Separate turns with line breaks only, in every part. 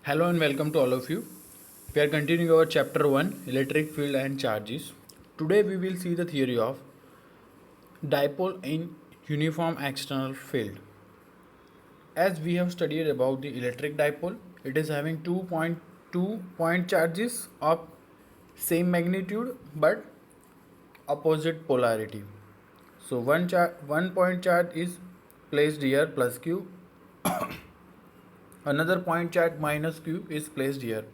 Hello and welcome to all of you. We are continuing our chapter 1 electric field and charges. Today we will see the theory of dipole in uniform external field. As we have studied about the electric dipole, it is having 2.2 point charges of same magnitude but opposite polarity. So one point charge is placed here plus q, another point charge minus q is placed here.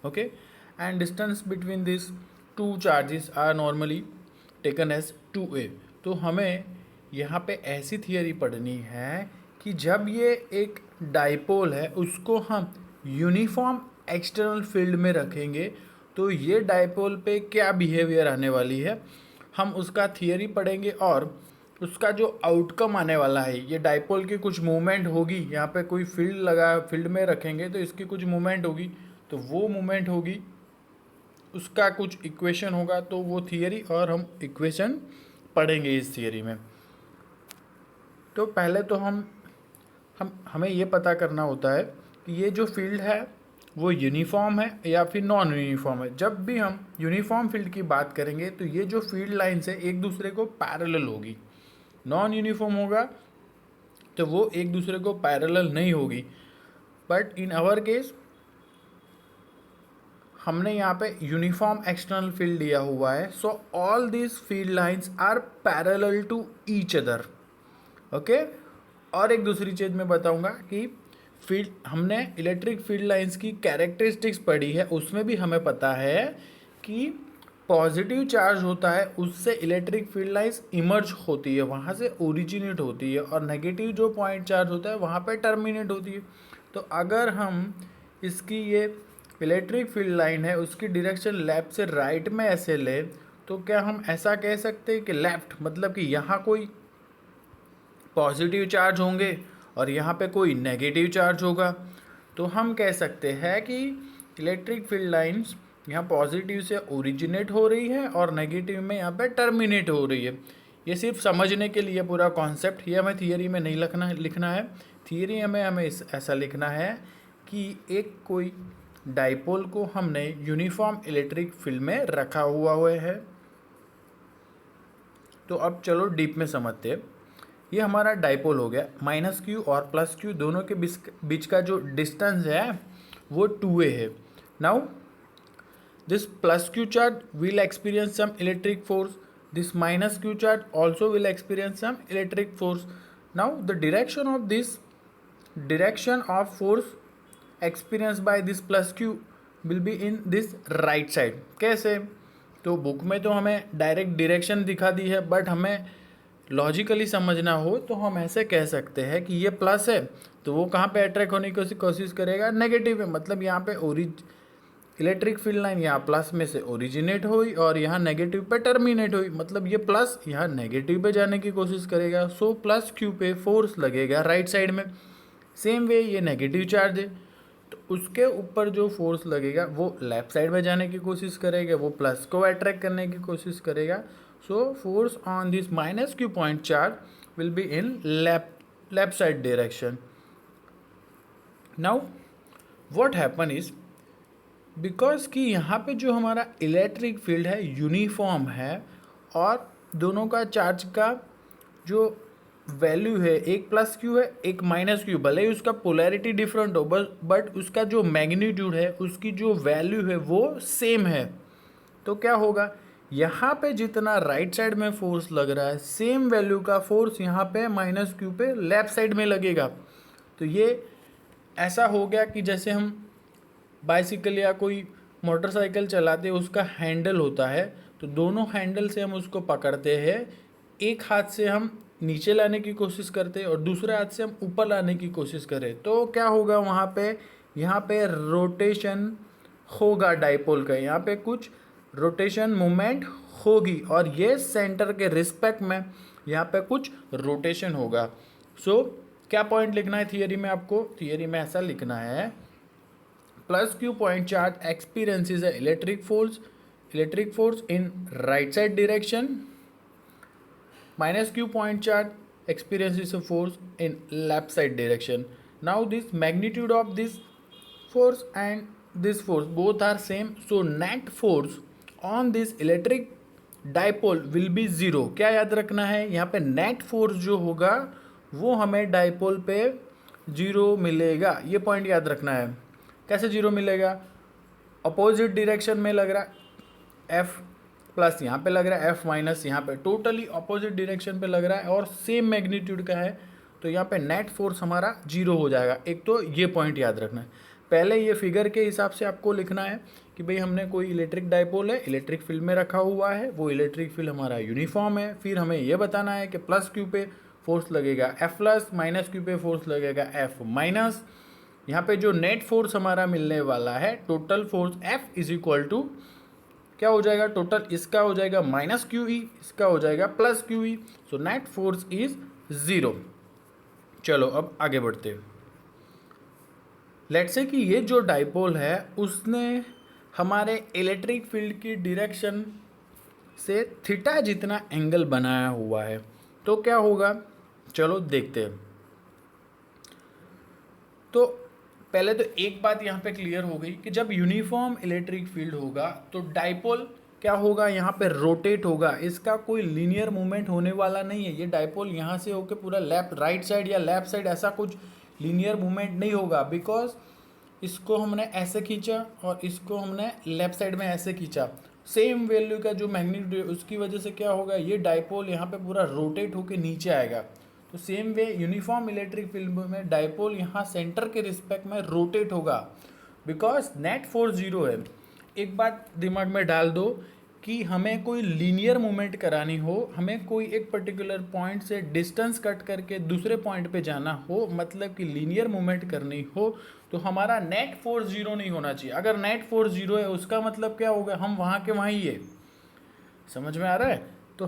Okay, and distance between these two charges are normally taken as 2a. तो हमें यहाँ पे ऐसी theory पढ़नी है कि जब ये एक डाइपोल है उसको हम यूनिफॉर्म एक्सटर्नल फील्ड में रखेंगे तो ये डाइपोल पे क्या बिहेवियर आने वाली है, हम उसका थियरी पढ़ेंगे और उसका जो आउटकम आने वाला है, ये डाइपोल की कुछ मूवमेंट होगी, यहाँ पे कोई फील्ड में रखेंगे तो इसकी कुछ मूवमेंट होगी, तो वो मूवमेंट होगी, उसका कुछ इक्वेशन होगा, तो वो थियरी और हम इक्वेशन पढ़ेंगे इस थियरी में। तो पहले तो हमें ये पता करना होता है कि ये जो फील्ड है वो यूनिफॉर्म है या फिर नॉन यूनिफॉर्म है। जब भी हम यूनिफॉर्म फील्ड की बात करेंगे तो ये जो फील्ड लाइन्स है एक दूसरे को पैरेलल होगी। नॉन यूनिफॉर्म होगा तो वो एक दूसरे को पैरेलल नहीं होगी। बट इन आवर केस हमने यहाँ पे यूनिफॉर्म एक्सटर्नल फील्ड लिया हुआ है, so all these field lines are parallel to each other. Okay, और एक दूसरी चीज़ मैं बताऊंगा कि फील्ड हमने इलेक्ट्रिक फील्ड लाइंस की कैरेक्टरिस्टिक्स पढ़ी है, उसमें भी हमें पता है कि पॉजिटिव चार्ज होता है उससे इलेक्ट्रिक फील्ड लाइंस इमर्ज होती है, वहाँ से ओरिजिनेट होती है, और नेगेटिव जो पॉइंट चार्ज होता है वहाँ पे टर्मिनेट होती है। तो अगर हम इसकी ये इलेक्ट्रिक फील्ड लाइन है उसकी डायरेक्शन लेफ्ट से राइट में ऐसे ले, तो क्या हम ऐसा कह सकते हैं कि लेफ्ट मतलब कि यहाँ कोई पॉजिटिव चार्ज होंगे और यहाँ पे कोई नेगेटिव चार्ज होगा। तो हम कह सकते हैं कि इलेक्ट्रिक फील्ड लाइंस यहाँ पॉजिटिव से ओरिजिनेट हो रही है और नेगेटिव में यहाँ पे टर्मिनेट हो रही है। ये सिर्फ समझने के लिए पूरा कॉन्सेप्ट, ये हमें थियरी में नहीं लिखना है। थियरी हमें ऐसा लिखना है कि एक कोई डाइपोल को हमने यूनिफॉर्म इलेक्ट्रिक फील्ड में रखा हुआ है। तो अब चलो डीप में समझते हैं। ये हमारा डाइपोल हो गया, माइनस क्यू और प्लस क्यू दोनों के बीच का जो डिस्टेंस है वो 2a है। Now this plus Q charge will experience some electric force, this minus Q charge also will experience some electric force. Now the direction of force experienced by this plus q will be in this right side। कैसे? तो book में तो हमें direct direction दिखा दी है, but हमें logically समझना हो तो हम ऐसे कह सकते हैं कि ये प्लस है तो वो कहाँ पे अट्रैक्ट होने की कोशिश करेगा, नेगेटिव है। मतलब यहाँ पे इलेक्ट्रिक फील्ड लाइन यहाँ प्लस में से ओरिजिनेट हुई और यहाँ नेगेटिव पे टर्मिनेट हुई, मतलब ये प्लस यहाँ नेगेटिव पे जाने की कोशिश करेगा। सो प्लस क्यू पे फोर्स लगेगा राइट साइड में। सेम वे ये नेगेटिव चार्ज है तो उसके ऊपर जो फोर्स लगेगा वो लेफ्ट साइड में जाने की कोशिश करेगा, वो प्लस को अट्रैक्ट करने की कोशिश करेगा। So force on this minus Q point charge will be in left side direction. Now what happen is, because कि यहाँ पे जो हमारा इलेक्ट्रिक फील्ड है यूनिफॉर्म है और दोनों का चार्ज का जो वैल्यू है, एक प्लस क्यू है एक माइनस क्यू, भले ही उसका पोलैरिटी डिफरेंट हो बट उसका जो मैग्नीट्यूड है उसकी जो वैल्यू है वो सेम है। तो क्या होगा, यहाँ पे जितना राइट साइड में फोर्स लग रहा है सेम वैल्यू का फोर्स यहाँ पे माइनस क्यू पे लेफ्ट साइड में लगेगा। तो ये ऐसा हो गया कि जैसे हम बाइसिकल या कोई मोटरसाइकिल चलाते हैं, उसका हैंडल होता है तो दोनों हैंडल से हम उसको पकड़ते हैं, एक हाथ से हम नीचे लाने की कोशिश करते हैं और दूसरे हाथ से हम ऊपर लाने की कोशिश करें, तो क्या होगा वहाँ पे, यहाँ पे रोटेशन होगा डाइपोल का, यहाँ पे कुछ रोटेशन मूवमेंट होगी और ये सेंटर के रिस्पेक्ट में यहाँ पे कुछ रोटेशन होगा। सो क्या पॉइंट लिखना है थियरी में, आपको थियरी में ऐसा लिखना है, plus q point charge experiences है electric force in right side direction, minus q point charge experiences a force in left side direction. Now this magnitude of this force and this force both are same, so net force on this electric dipole will be zero. क्या याद रखना है, यहाँ पे net force जो होगा वो हमें डाइपोल पे जीरो मिलेगा, ये पॉइंट याद रखना है. कैसे जीरो मिलेगा, अपोजिट डायरेक्शन में लग रहा है एफ प्लस, यहाँ पे लग रहा है एफ माइनस, यहाँ पे टोटली अपोजिट डायरेक्शन पे लग रहा है और सेम मैग्नीट्यूड का है, तो यहाँ पे नेट फोर्स हमारा जीरो हो जाएगा. एक तो ये पॉइंट याद रखना है. पहले ये फिगर के हिसाब से आपको लिखना है कि भाई हमने कोई इलेक्ट्रिक डाइपोल है, इलेक्ट्रिक फील्ड में रखा हुआ है, वो इलेक्ट्रिक फील्ड हमारा यूनिफॉर्म है. फिर हमें ये बताना है कि प्लस क्यू पे फोर्स लगेगा एफ प्लस, माइनस क्यू पे फोर्स लगेगा एफ माइनस. यहाँ पे जो नेट फोर्स हमारा मिलने वाला है, total force F is equal to क्या हो जाएगा, टोटल इसका हो जाएगा माइनस क्यू ई, इसका हो जाएगा plus Q E. So net force is zero. चलो अब आगे बढ़ते हैं. लेट्स से कि ये जो डाइपोल है उसने हमारे इलेक्ट्रिक फील्ड की डायरेक्शन से थीटा जितना एंगल बनाया हुआ है, तो क्या होगा, चलो देखते हैं. तो पहले तो एक बात यहाँ पे क्लियर हो गई कि जब यूनिफॉर्म इलेक्ट्रिक फील्ड होगा तो डाइपोल क्या होगा, यहाँ पे रोटेट होगा. इसका कोई लीनियर मूवमेंट होने वाला नहीं है. ये डाइपोल यहाँ से होकर पूरा लेफ्ट राइट साइड या लेफ्ट साइड ऐसा कुछ लीनियर मूवमेंट नहीं होगा, बिकॉज इसको हमने ऐसे खींचा और इसको हमने लेफ्ट साइड में ऐसे खींचा. सेम वैल्यू का जो मैग्नीट्यूड उसकी वजह से क्या होगा, ये डाइपोल यहाँ पे पूरा रोटेट होकर नीचे आएगा. तो same way uniform electric field में डाइपोल यहाँ सेंटर के रिस्पेक्ट में रोटेट होगा, बिकॉज नेट फोर्स जीरो है. एक बात दिमाग में डाल दो कि हमें कोई लीनियर मूवमेंट करानी हो, हमें कोई एक पर्टिकुलर पॉइंट से डिस्टेंस कट करके दूसरे पॉइंट पे जाना हो, मतलब कि लीनियर मूवमेंट करनी हो, तो हमारा नेट फोर्स जीरो नहीं होना चाहिए. अगर नेट फोर्स जीरो है उसका मतलब क्या होगा, हम वहाँ के वहाँ ही है. समझ में आ रहा है. तो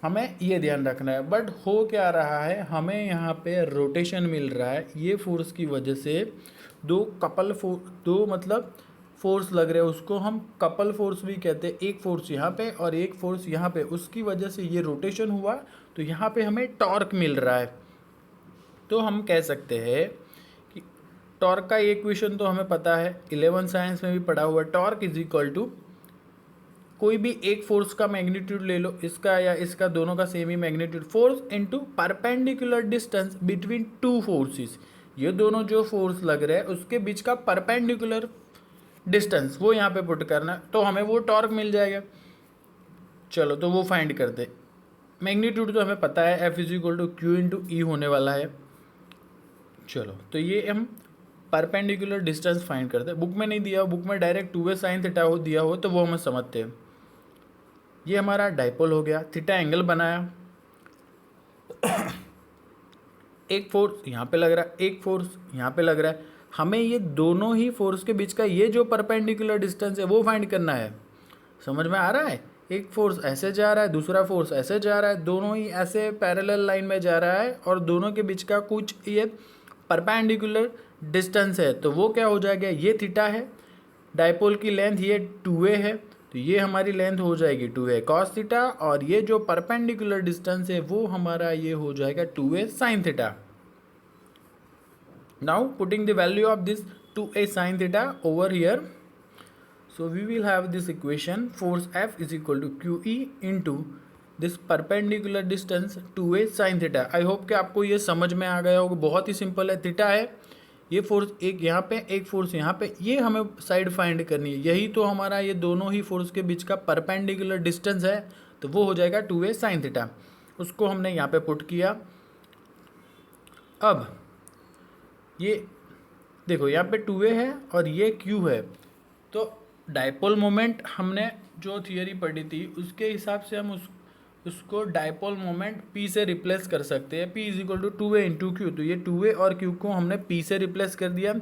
हमें ये ध्यान रखना है. बट हो क्या रहा है, हमें यहाँ पे रोटेशन मिल रहा है. ये फोर्स की वजह से दो मतलब फोर्स लग रहे हैं, उसको हम कपल फोर्स भी कहते हैं. एक फोर्स यहाँ पे और एक फोर्स यहाँ पे, उसकी वजह से ये रोटेशन हुआ, तो यहाँ पे हमें टॉर्क मिल रहा है. तो हम कह सकते हैं कि टॉर्क का इक्वेशन तो हमें पता है, 11 साइंस में भी पढ़ा हुआ. टॉर्क इज इक्वल टू कोई भी एक फोर्स का मैग्नीट्यूड ले लो, इसका या इसका, दोनों का सेम ही magnitude, force into perpendicular distance between two forces. ये दोनों जो फोर्स लग रहे हैं उसके बीच का परपेंडिकुलर डिस्टेंस वो यहाँ पे पुट करना, तो हमें वो टॉर्क मिल जाएगा. चलो तो वो फाइंड करते. मैग्नीट्यूड तो हमें पता है, F is equal to q into E होने वाला है. चलो तो ये हम परपेंडिकुलर डिस्टेंस फाइंड करते हैं. बुक में नहीं दिया हो, बुक में डायरेक्ट 2a साइन थीटा हो दिया हो तो वो हम समझते हैं. ये हमारा डाइपोल हो गया, थीटा एंगल बनाया, एक फोर्स यहाँ पे लग रहा है, एक फोर्स यहाँ पे लग रहा है. हमें ये दोनों ही फोर्स के बीच का ये जो परपेंडिकुलर डिस्टेंस है वो फाइंड करना है. समझ में आ रहा है. एक फोर्स ऐसे जा रहा है, दूसरा फोर्स ऐसे जा रहा है, दोनों ही ऐसे पैरेलल लाइन में जा रहा है और दोनों के बीच का कुछ ये परपेंडिकुलर डिस्टेंस है, तो वो क्या हो जाएगा, ये थीटा है. डाइपोल की लेंथ ये 2a है, तो ये हमारी लेंथ हो जाएगी 2a cos थीटा, और ये जो परपेंडिकुलर डिस्टेंस है वो हमारा ये हो जाएगा 2a sin theta. Now putting the value of this 2a sin theta over here, so we will have this equation, force F is equal to QE into this perpendicular distance 2a sin theta. I hope कि आपको ये समझ में आ गया होगा. बहुत ही simple है. Theta है, ये फोर्स एक यहाँ पे, एक फोर्स यहाँ पे, ये हमें साइड फाइंड करनी है. यही तो हमारा ये दोनों ही फोर्स के बीच का परपेंडिकुलर डिस्टेंस है, तो वो हो जाएगा 2a sin थीटा. उसको हमने यहाँ पे पुट किया. अब ये देखो यहाँ पे 2a है और ये q है, तो डाइपोल मोमेंट हमने जो थियरी पढ़ी थी उसके हिसाब से हम उसको डाइपोल मोमेंट p से रिप्लेस कर सकते हैं. p is equal to 2a into Q, तो ये 2a और q को हमने p से रिप्लेस कर दिया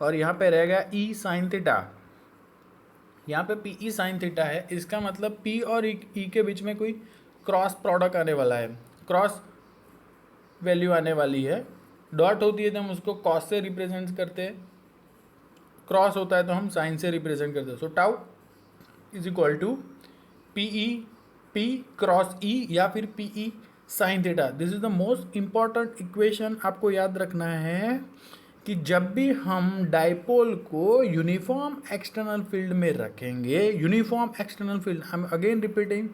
और यहाँ पे रहेगा e साइन थीटा. यहाँ पे p e साइन थीटा है, इसका मतलब p और e के बीच में कोई क्रॉस प्रोडक्ट आने वाला है, क्रॉस वैल्यू आने वाली है. डॉट होती है तो हम उसको कॉस से रिप्रेजेंट करते हैं, क्रॉस होता है तो हम साइन से रिप्रेजेंट करते हैं. So tau is equal to p cross E या फिर p E sine theta. This is the most important equation. आपको याद रखना है कि जब भी हम डाइपोल को यूनिफॉर्म एक्सटर्नल फील्ड में रखेंगे, यूनिफॉर्म एक्सटर्नल फील्ड, हम again repeating,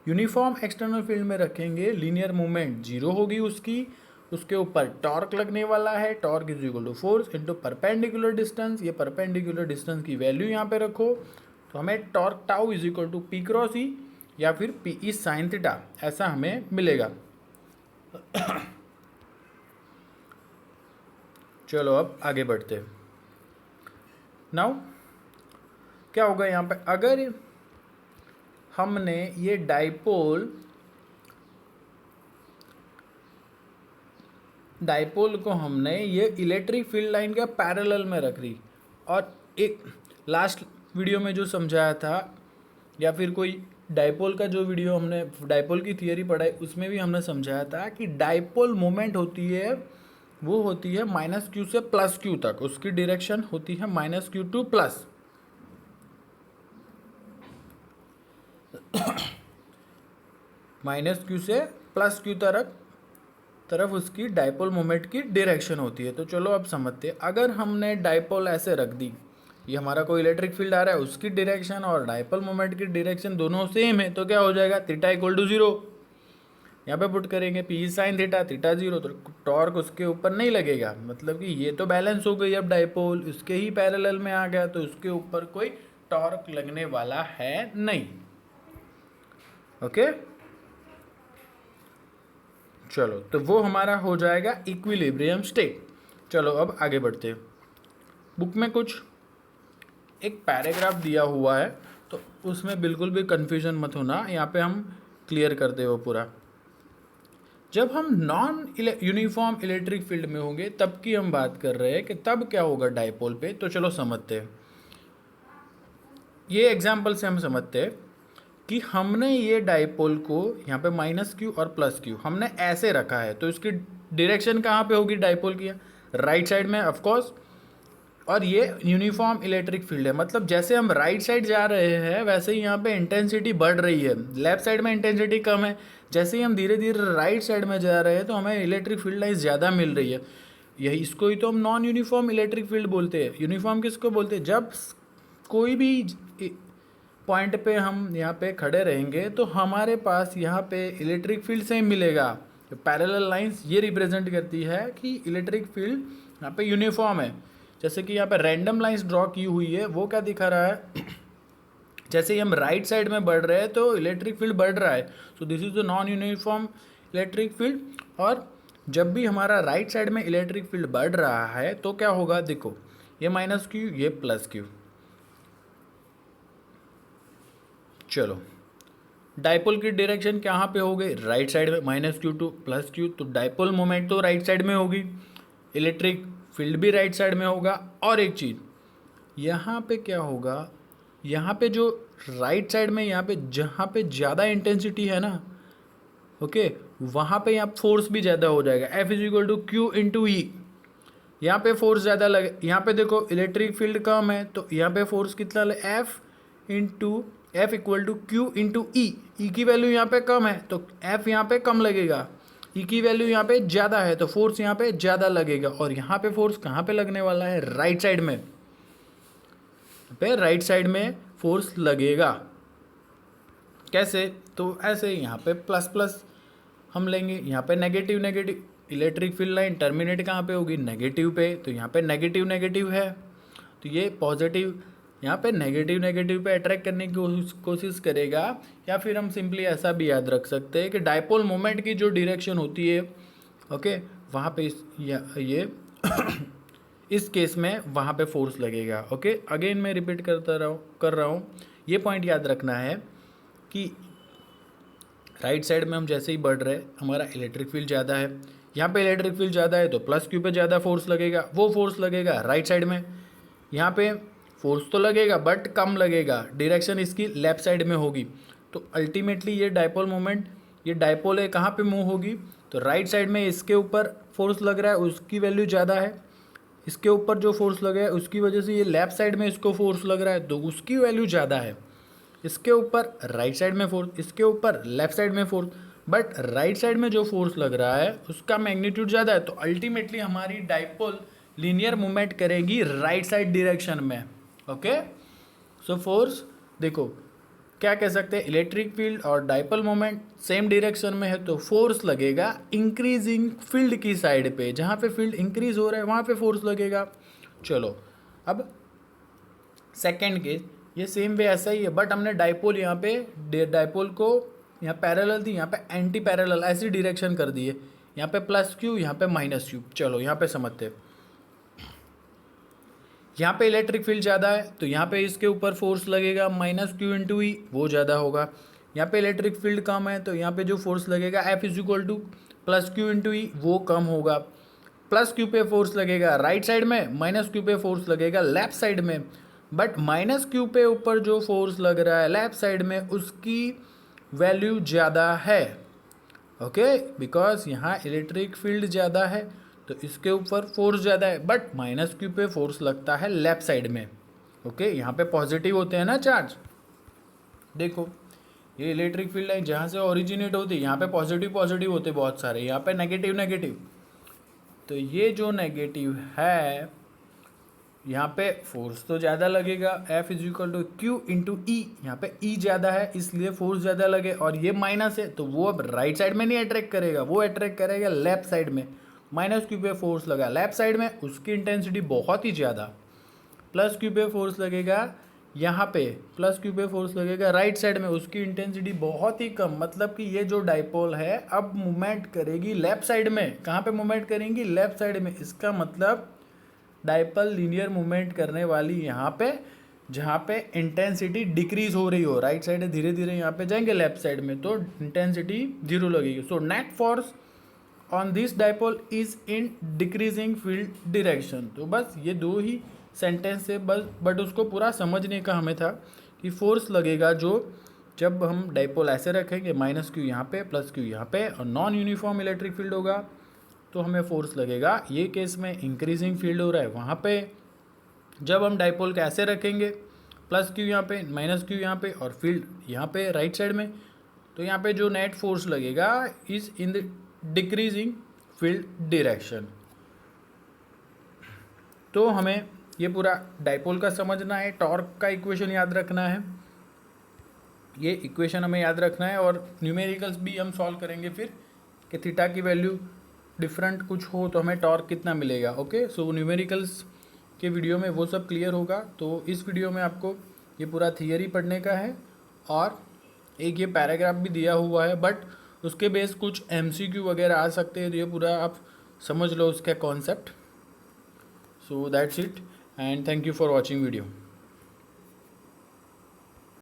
uniform external field में रखेंगे, लीनियर मूवमेंट जीरो होगी उसकी, उसके ऊपर टॉर्क लगने वाला है, torque is equal to force into perpendicular distance, ये परपेंडिकुलर डिस्टेंस की वैल्यू यहाँ पे रखो, तो हमें torque tau is equal to p cross E या फिर पी ई साइन थीटा ऐसा हमें मिलेगा। चलो अब आगे बढ़ते हैं। नाउ क्या होगा यहाँ पे, अगर हमने ये डाइपोल को हमने ये इलेक्ट्रिक फील्ड लाइन का पैरेलल में रख दी, और एक लास्ट वीडियो में जो समझाया था या फिर कोई डाइपोल का जो वीडियो हमने डाइपोल की थियरी पढ़ाई उसमें भी हमने समझाया था कि डाइपोल मोमेंट होती है, वो होती है माइनस क्यू से प्लस क्यू तक, उसकी डायरेक्शन होती है minus Q two plus. Minus Q से प्लस क्यू तरफ उसकी डाइपोल मोमेंट की डायरेक्शन होती है। तो चलो अब समझते हैं, अगर हमने डाइपोल ऐसे रख दी, ये हमारा कोई इलेक्ट्रिक फील्ड आ रहा है, उसकी डायरेक्शन और डाइपोल मोमेंट की डायरेक्शन दोनों सेम है, तो क्या हो जाएगा, थीटा इक्वल टू जीरो। यहाँ पे पुट करेंगे P sine theta, theta zero, तो टॉर्क उसके ऊपर नहीं लगेगा, मतलब कि ये तो बैलेंस हो गई। अब डाइपोल उसके ही पैरेलल में आ गया, तो उसके ऊपर कोई टॉर्क लगने वाला है नहीं। ओके चलो, तो वो हमारा हो जाएगा इक्विलिब्रियम स्टेट। चलो अब आगे बढ़ते हैं। बुक में कुछ एक पैराग्राफ दिया हुआ है, तो उसमें बिल्कुल भी कंफ्यूजन मत होना, यहाँ पे हम क्लियर कर दे वो पूरा। जब हम नॉन यूनिफॉर्म इलेक्ट्रिक फील्ड में होंगे तब की हम बात कर रहे हैं कि तब क्या होगा डाइपोल पे। तो चलो समझते हैं, ये एग्जाम्पल से हम समझते हैं कि हमने ये डाइपोल को यहाँ पे माइनस क्यू और प्लस क्यू हमने ऐसे रखा है, तो इसकी डायरेक्शन कहाँ पे होगी डाइपोल की, राइट साइड में ऑफकोर्स। और ये यूनिफॉर्म इलेक्ट्रिक फील्ड है, मतलब जैसे हम राइट साइड जा रहे हैं वैसे ही यहाँ पे इंटेंसिटी बढ़ रही है, लेफ्ट साइड में इंटेंसिटी कम है। जैसे ही हम धीरे धीरे राइट साइड में जा रहे हैं तो हमें इलेक्ट्रिक फील्ड लाइन ज़्यादा मिल रही है। यही इसको ही तो हम नॉन यूनिफॉर्म इलेक्ट्रिक फील्ड बोलते हैं। यूनिफॉर्म किसको बोलते हैं, जब कोई भी पॉइंट पे हम यहाँ पे खड़े रहेंगे तो हमारे पास यहाँ पे इलेक्ट्रिक फील्ड सेम मिलेगा। पैरेलल लाइंस ये रिप्रेजेंट करती है कि इलेक्ट्रिक फील्ड यहाँ पे यूनिफॉर्म है। जैसे कि यहाँ पे रैंडम लाइंस ड्रॉ की हुई है, वो क्या दिखा रहा है, जैसे ही हम राइट साइड में बढ़ रहे हैं तो इलेक्ट्रिक फील्ड बढ़ रहा है, so this is the non uniform electric field. और जब भी हमारा राइट साइड में इलेक्ट्रिक फील्ड बढ़ रहा है तो क्या होगा, देखो ये माइनस क्यू ये प्लस क्यू। चलो डाइपोल की डायरेक्शन कहाँ पे हो गई, राइट साइड में, minus Q to plus Q, तो डाइपोल मोमेंट तो राइट साइड में होगी, इलेक्ट्रिक फील्ड भी राइट साइड में होगा। और एक चीज़ यहाँ पे क्या होगा, यहाँ पे जो राइट साइड में यहाँ पे जहाँ पे ज़्यादा इंटेंसिटी है ना, ओके, वहाँ पे यहाँ फोर्स भी ज़्यादा हो जाएगा, F is equal to q into E. यहाँ पे फोर्स ज़्यादा लगे, यहाँ पे देखो इलेक्ट्रिक फील्ड कम है तो यहाँ पे फोर्स कितना लगे, F equal to q into E. E की वैल्यू यहाँ पे कम है तो F यहाँ पे कम लगेगा, ई की वैल्यू यहाँ पे ज़्यादा है तो फोर्स यहाँ पे ज़्यादा लगेगा। और यहाँ पे फोर्स कहाँ पे लगने वाला है, राइट साइड में, पे राइट साइड में फोर्स लगेगा। कैसे, तो ऐसे यहाँ पे प्लस प्लस हम लेंगे, यहाँ पे negative negative, electric field line terminate कहाँ पे होगी, नेगेटिव पे, तो यहाँ पे नेगेटिव नेगेटिव है, तो ये पॉजिटिव यहाँ पे नेगेटिव नेगेटिव पे अट्रैक्ट करने की कोशिश करेगा। या फिर हम सिंपली ऐसा भी याद रख सकते हैं कि डाइपोल मोमेंट की जो डायरेक्शन होती है, ओके, वहाँ पे ये इस केस में वहाँ पे फोर्स लगेगा। ओके, अगेन मैं रिपीट कर रहा हूँ, ये पॉइंट याद रखना है कि राइट साइड में हम जैसे ही बढ़ रहे हैं हमारा इलेक्ट्रिक फील्ड ज़्यादा है, यहाँ पे इलेक्ट्रिक फील्ड ज़्यादा है तो प्लस क्यू पे ज़्यादा फोर्स लगेगा, वो फोर्स लगेगा राइट साइड में। यहाँ पे फोर्स तो लगेगा बट कम लगेगा, डायरेक्शन इसकी लेफ्ट साइड में होगी। तो अल्टीमेटली ये डाइपोल मोमेंट, ये डाइपोल है कहाँ पे मूव होगी, तो राइट साइड में इसके ऊपर फोर्स लग रहा है उसकी वैल्यू ज़्यादा है, इसके ऊपर जो फोर्स लगा है उसकी वजह से ये लेफ्ट साइड में इसको फोर्स लग रहा है तो उसकी वैल्यू ज़्यादा है। इसके ऊपर राइट साइड में फोर्स, इसके ऊपर लेफ्ट साइड में फोर्स, बट राइट साइड में जो फोर्स लग रहा है उसका मैग्नीट्यूड ज़्यादा है। तो अल्टीमेटली हमारी डाइपोल लीनियर मूवमेंट करेगी राइट साइड डायरेक्शन में। ओके, सो फोर्स देखो क्या कह सकते हैं, इलेक्ट्रिक फील्ड और डाइपोल मोमेंट सेम डायरेक्शन में है तो फोर्स लगेगा इंक्रीजिंग फील्ड की साइड पे, जहाँ पे फील्ड इंक्रीज हो रहा है वहाँ पे फोर्स लगेगा। चलो अब सेकेंड केस, ये सेम वे ऐसा ही है, बट हमने डाइपोल यहाँ पे डाइपोल को यहाँ पैरेलल थी, यहाँ पे एंटी पैरेलल ऐसी डायरेक्शन कर दी है, यहाँ पे प्लस क्यू यहाँ पे माइनस क्यू। चलो यहाँ पे समझते हैं, यहाँ पे इलेक्ट्रिक फील्ड ज़्यादा है तो यहाँ पे इसके ऊपर फोर्स लगेगा माइनस क्यू इंटू ई, वो ज़्यादा होगा। यहाँ पे इलेक्ट्रिक फील्ड कम है तो यहाँ पे जो फोर्स लगेगा F is equal to plus q into E, वो कम होगा। प्लस क्यू पे फोर्स लगेगा राइट साइड में, माइनस क्यू पे फोर्स लगेगा लेफ्ट साइड में। बट माइनस क्यू पे ऊपर जो फोर्स लग रहा है लेफ्ट साइड में उसकी वैल्यू ज़्यादा है। ओके, बिकॉज यहाँ इलेक्ट्रिक फील्ड ज़्यादा है तो इसके ऊपर फोर्स ज़्यादा है, बट माइनस क्यू पे फोर्स लगता है लेफ्ट साइड में। ओके, यहाँ पे पॉजिटिव होते हैं ना चार्ज। देखो ये इलेक्ट्रिक फील्ड है जहाँ से ओरिजिनेट होती है, यहाँ पे पॉजिटिव पॉजिटिव होते बहुत सारे, यहाँ पे नेगेटिव नेगेटिव। तो ये जो नेगेटिव है यहाँ पे फोर्स तो ज़्यादा लगेगा, F is equal to q into E, यहाँ पे ई ज़्यादा है इसलिए फोर्स ज़्यादा लगे, और ये माइनस है तो वो अब राइट साइड में नहीं अट्रैक्ट करेगा, वो अट्रैक्ट करेगा लेफ्ट साइड में। माइनस क्यू पे फोर्स लगा लेफ्ट साइड में, उसकी इंटेंसिटी बहुत ही ज़्यादा। प्लस क्यू पे फोर्स लगेगा यहाँ पे, प्लस क्यू पे फोर्स लगेगा राइट साइड में, उसकी इंटेंसिटी बहुत ही कम। मतलब कि ये जो डाइपोल है अब मूवमेंट करेगी लेफ्ट साइड में। कहाँ पे मूवमेंट करेंगी? लेफ्ट साइड में। इसका मतलब डाइपोल लीनियर मूवमेंट करने वाली यहाँ पे, जहाँ पे इंटेंसिटी डिक्रीज हो रही हो, राइट साइड धीरे धीरे यहाँ पे जाएंगे लेफ्ट साइड में तो इंटेंसिटी जीरो लगेगी। So net force on this dipole is in decreasing field direction. तो बस ये दो ही सेंटेंस से बस, बट उसको पूरा समझने का हमें था कि फोर्स लगेगा जो जब हम डाइपोल ऐसे रखेंगे, माइनस क्यू यहाँ पे प्लस क्यू यहाँ पे, और नॉन यूनिफॉर्म इलेक्ट्रिक फील्ड होगा तो हमें फोर्स लगेगा। ये केस में इंक्रीजिंग फील्ड हो रहा है वहाँ पे। जब हम डाइपोल को ऐसे रखेंगे, प्लस क्यू यहाँ पे माइनस क्यू यहाँ पे और फील्ड यहाँ पे राइट साइड में, तो यहाँ पे जो नेट फोर्स लगेगा is in the decreasing field direction. तो हमें ये पूरा डाइपोल का समझना है, टॉर्क का इक्वेशन याद रखना है, ये इक्वेशन हमें याद रखना है, और न्यूमेरिकल्स भी हम सॉल्व करेंगे फिर कि थीटा की वैल्यू डिफरेंट कुछ हो तो हमें टॉर्क कितना मिलेगा। ओके, सो न्यूमेरिकल्स के वीडियो में वो सब क्लियर होगा। तो इस वीडियो में आपको ये पूरा थियरी पढ़ने का है, और एक ये पैराग्राफ भी दिया हुआ है, बट उसके बेस कुछ MCQ वगैरह आ सकते हैं, तो ये पूरा आप समझ लो उसका concept. So that's it, and thank you for watching video.